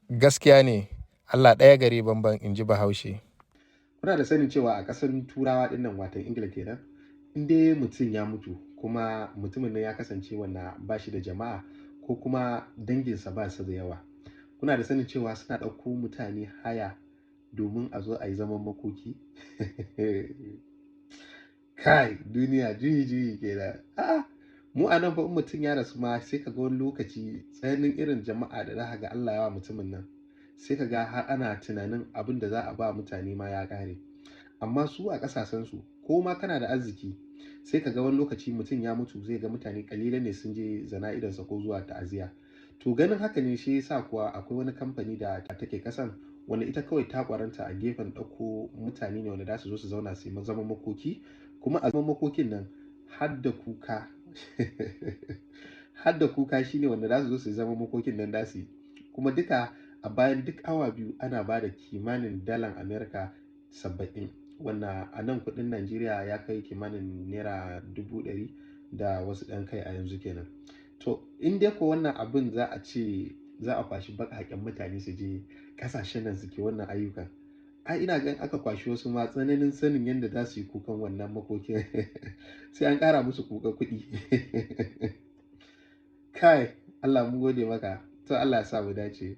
Gaskiya ne, Allah ɗaya gari banban in ji Bahaushe. Kuna da sanin cewa a ƙasar Turawa ɗin nan watan Ingila kenan, in dai mutum ya mutu kuma mutumin nan ya kasance wanda ba shi da jama'a ko kuma danginsa ba su da yawa. Kuna da sanin cewa suna ɗauko mutane haya domin a zo a yi zaman makoki? Kai, duniya juyi juyi kenan. A'a, mu a nan fa in mutum ya rasu ma sai ka ga wani lokaci tsananin irin jama'a da za ka ga Allah ya wa mutumin nan. Sai ka ga har ana tunanin abin da za a ba mutane ma ya ƙare. Amma su a ƙasashensu ko ma kana da arziki sai ka ga wani lokaci mutum ya mutu zai ga mutane ƙalilan ne sun je zana'idarsa ko zuwa ta'aziyya. To ganin haka ne shi yasa kuwa akwai wani kamfani da take ƙasan wanda ita kawai ta ƙwaranta a gefen ɗauko mutane ne wanda za su zo su zauna su yi zaman makoki. Kuma a zaman makokin nan har da kuka har da kuka shine wanda za su zo su yi zaman makokin nan da su yi. Kuma duka a bayan duk awa biyu ana ba da kimanin dalar Amerika 70, wanda a nan kuɗin Najeriya ya kai kimanin naira 100,000 da wasu ɗan kai a yanzu kenan. To in dai ko wannan abin za a ce za a kwashi baƙaƙen mutane su je ƙasashen nan suke wannan ayyukan, ai ina gan aka kwashi wasu ma tsananin sanin yadda za su yi kukan wannan makokin sai an ƙara musu kuka kuɗi. Kai, Allah mun gode maka, to Allah ya sa mu dace.